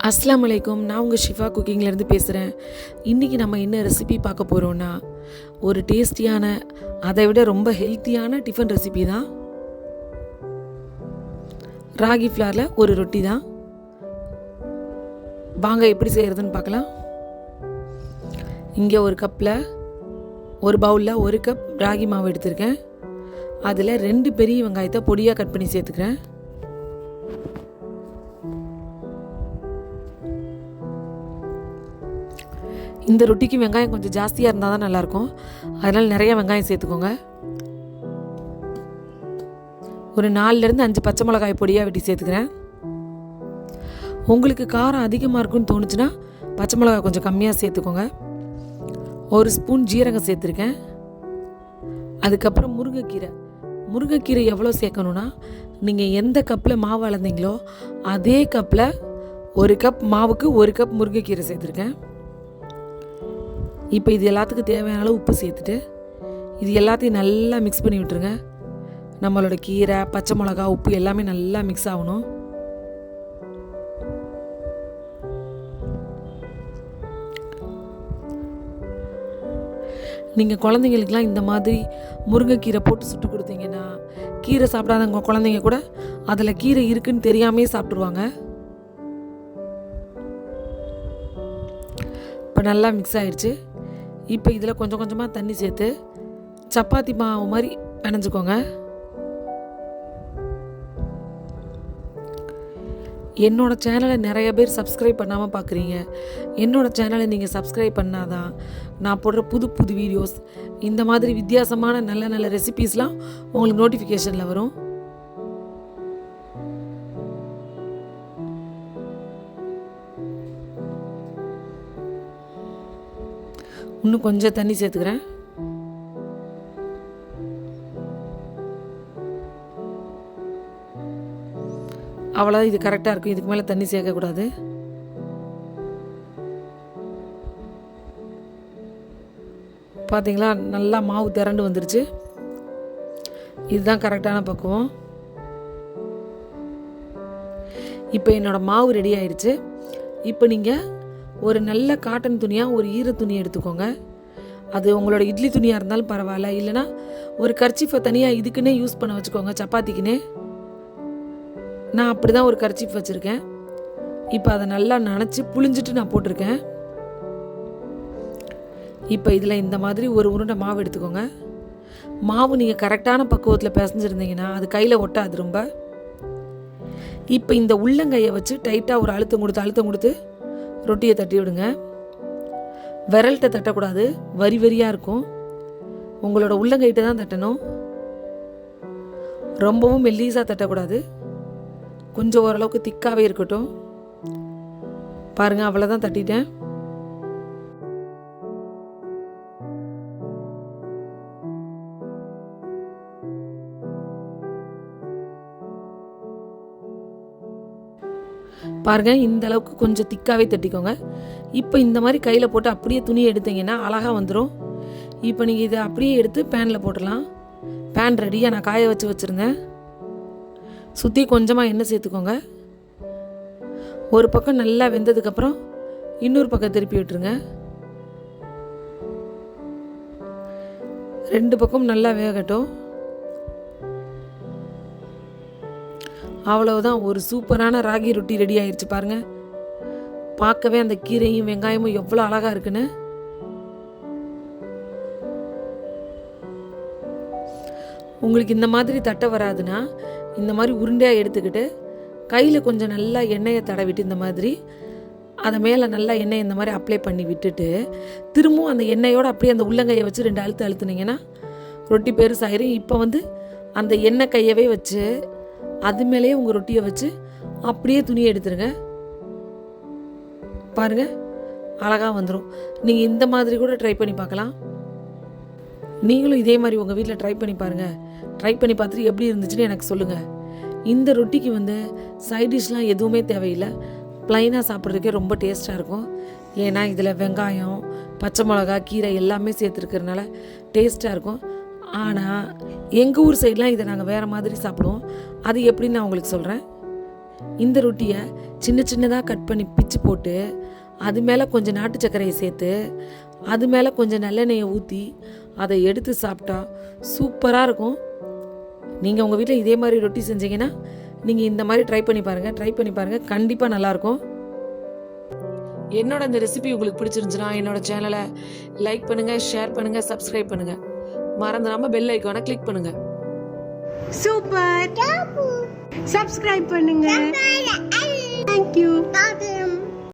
அஸ்ஸலாமு அலைக்கும். நான் உங்கள் ஷிஃபா குக்கிங்லேருந்து பேசுகிறேன். இன்றைக்கி நம்ம என்ன ரெசிபி பார்க்க போகிறோன்னா, ஒரு டேஸ்டியான, அதை விட ரொம்ப ஹெல்த்தியான டிஃபன் ரெசிபி தான். ராகி ஃப்ளாரில் ஒரு ரொட்டி தான். வாங்க எப்படி செய்கிறதுன்னு பார்க்கலாம். இங்கே ஒரு பவுலில் 1 கப் ராகி மாவு எடுத்திருக்கேன். அதில் 2 பெரிய வெங்காயத்தை பொடியாக கட் பண்ணி சேர்த்துக்கிறேன். இந்த ரொட்டிக்கு வெங்காயம் கொஞ்சம் ஜாஸ்தியாக இருந்தால் தான் நல்லாயிருக்கும். அதனால் நிறைய வெங்காயம் சேர்த்துக்கோங்க. ஒரு 4லேருந்து 5 பச்சை மிளகாய் பொடியாக வெட்டி சேர்த்துக்கிறேன். உங்களுக்கு காரம் அதிகமாக இருக்குன்னு தோணுச்சுன்னா பச்சை மிளகாய் கொஞ்சம் கம்மியாக சேர்த்துக்கோங்க. 1 ஸ்பூன் ஜீரகம் சேர்த்துருக்கேன். அதுக்கப்புறம் முருங்கைக்கீரை எவ்வளோ சேர்க்கணுன்னா, நீங்கள் எந்த கப்பில் மாவு அளந்தீங்களோ அதே கப்பில் 1 கப் மாவுக்கு 1 கப் முருங்கைக்கீரை சேர்த்துருக்கேன். இப்போ இது எல்லாத்துக்கும் தேவையான அளவு உப்பு சேர்த்துட்டு இது எல்லாத்தையும் நல்லா மிக்ஸ் பண்ணி விட்டுருங்க. நம்மளோட கீரை, பச்சை மிளகா, உப்பு எல்லாமே நல்லா மிக்ஸ் ஆகணும். நீங்கள் குழந்தைங்களுக்கெலாம் இந்த மாதிரி முருங்கைக்கீரை போட்டு சுட்டு கொடுத்தீங்கன்னா, கீரை சாப்பிடாதவங்க குழந்தைங்க கூட அதில் கீரை இருக்குன்னு தெரியாமே சாப்பிட்ருவாங்க. இப்போ நல்லா மிக்ஸ் ஆகிடுச்சு. இப்போ இதில் கொஞ்சம் கொஞ்சமாக தண்ணி சேர்த்து சப்பாத்தி மாவு மாதிரி பிணைஞ்சிக்கோங்க. என்னோடய சேனலை நிறைய பேர் சப்ஸ்கிரைப் பண்ணாமல் பார்க்குறீங்க. என்னோடய சேனலை நீங்கள் சப்ஸ்கிரைப் பண்ணாதான் நான் போடுற புது புது வீடியோஸ், இந்த மாதிரி வித்தியாசமான நல்ல நல்ல ரெசிபீஸ்லாம் உங்களுக்கு நோட்டிஃபிகேஷனில் வரும். இன்னும் கொஞ்சம் தண்ணி சேர்த்துக்கிறேன். அவ்வளோதான், இது கரெக்டாக இருக்கும். இதுக்கு மேலே தண்ணி சேர்க்கக்கூடாது. பார்த்தீங்களா, நல்லா மாவு திரண்டு வந்துருச்சு. இதுதான் கரெக்டான பக்குவம். இப்போ என்னோடய மாவு ரெடி ஆயிடுச்சு. இப்போ நீங்கள் ஒரு நல்ல காட்டன் துணியாக ஒரு ஈர துணி எடுத்துக்கோங்க. அது உங்களோட இட்லி துணியாக இருந்தாலும் பரவாயில்ல, இல்லைனா ஒரு கர்ச்சீஃபை தனியாக இதுக்குன்னே யூஸ் பண்ண வச்சுக்கோங்க, சப்பாத்திக்குன்னே. நான் அப்படி தான் ஒரு கர்ச்சீஃப் வச்சுருக்கேன். இப்போ அதை நல்லா நனைச்சி புழிஞ்சிட்டு நான் போட்டிருக்கேன். இப்போ இதில் இந்த மாதிரி ஒரு உருண்டை மாவு எடுத்துக்கோங்க. மாவு நீங்கள் கரெக்டான பக்குவத்தில் பிசைஞ்சிருந்தீங்கன்னா அது கையில் ஒட்டாது ரொம்ப. இப்போ இந்த உள்ளங்கையை வச்சு டைட்டாக ஒரு அழுத்தம் கொடுத்து ரொட்டியை தட்டி விடுங்க. விரல்கிட்ட தட்டக்கூடாது, வரி வரியாக இருக்கும். உங்களோட உள்ளங்கைகிட்ட தான் தட்டணும். ரொம்பவும் மெல்லீஸாக தட்டக்கூடாது, கொஞ்சம் ஓரளவுக்கு திக்காகவே இருக்கட்டும். பாருங்கள், அவ்வளோதான் தட்டிட்டேன். பாருங்கள், இந்த அளவுக்கு கொஞ்சம் திக்காகவே தட்டிக்கோங்க. இப்போ இந்த மாதிரி கையில் போட்டு அப்படியே துணியை எடுத்தீங்கன்னா அழகாக வந்துடும். இப்போ நீங்கள் இதை அப்படியே எடுத்து பேனில் போட்டுடலாம். பேன் ரெடியாக நான் காய வச்சுருந்தேன். சுற்றி கொஞ்சமாக எண்ணெய் சேர்த்துக்கோங்க. ஒரு பக்கம் நல்லா வெந்ததுக்கப்புறம் இன்னொரு பக்கம் திருப்பி விட்டுருங்க. 2 பக்கம் நல்லா வேகட்டும். அவ்வளவுதான், ஒரு சூப்பரான ராகி ரொட்டி ரெடி ஆயிடுச்சு. பாருங்கள், பார்க்கவே அந்த கீரையும் வெங்காயமும் எவ்வளோ அழகாக இருக்குன்னு. உங்களுக்கு இந்த மாதிரி தட்ட வராதுன்னா இந்த மாதிரி உருண்டையாக எடுத்துக்கிட்டு கையில் கொஞ்சம் நல்லா எண்ணெயை தடவிட்டு இந்த மாதிரி அதை மேலே நல்லா எண்ணெய் இந்த மாதிரி அப்ளை பண்ணி விட்டுட்டு திரும்பவும் அந்த எண்ணெயோடு அப்படியே அந்த உள்ளங்கையை வச்சு 2 அழுத்துனீங்கன்னா ரொட்டி பெருசாயிரும். இப்போ அந்த எண்ணெய் கையவே வச்சு அது மேலேயே உங்கள் ரொட்டியை வச்சு அப்படியே துணியை எடுத்துருங்க. பாருங்கள், அழகாக வந்துடும். நீங்கள் இந்த மாதிரி கூட ட்ரை பண்ணி பார்க்கலாம். நீங்களும் இதே மாதிரி உங்கள் வீட்டில் ட்ரை பண்ணி பாருங்கள். ட்ரை பண்ணி பார்த்துட்டு எப்படி இருந்துச்சுன்னு எனக்கு சொல்லுங்கள். இந்த ரொட்டிக்கு சைட் டிஷ்லாம் எதுவுமே தேவையில்லை. ப்ளைனாக சாப்பிட்றதுக்கே ரொம்ப டேஸ்ட்டாக இருக்கும். ஏன்னா இதில் வெங்காயம், பச்சை மிளகா, கீரை எல்லாமே சேர்த்துருக்கிறதுனால டேஸ்ட்டாக இருக்கும். ஆனால் எங்கள் ஊர் சைட்லாம் இதை நாங்கள் வேறு மாதிரி சாப்பிடுவோம். அது எப்படின்னு நான் உங்களுக்கு சொல்கிறேன். இந்த ரொட்டியை சின்ன சின்னதாக கட் பண்ணி பிச்சு போட்டு அது மேலே கொஞ்சம் நாட்டு சர்க்கரையை சேர்த்து அது மேலே கொஞ்சம் நல்லெண்ணெயை ஊற்றி அதை எடுத்து சாப்பிட்டா சூப்பராக இருக்கும். நீங்கள் உங்கள் வீட்டில் இதே மாதிரி ரொட்டி செஞ்சீங்கன்னா நீங்கள் இந்த மாதிரி ட்ரை பண்ணி பாருங்கள், கண்டிப்பாக நல்லாயிருக்கும். என்னோட இந்த ரெசிபி உங்களுக்கு பிடிச்சிருந்துச்சுன்னா என்னோட சேனலை லைக் பண்ணுங்கள், ஷேர் பண்ணுங்கள், சப்ஸ்கிரைப் பண்ணுங்கள். மறந்துடாமல் பெல் ஐக்கானை கிளிக் பண்ணுங்கள். சூப்பர். சப்ஸ்கிரைப் பண்ணுங்க. தேங்க்யூ.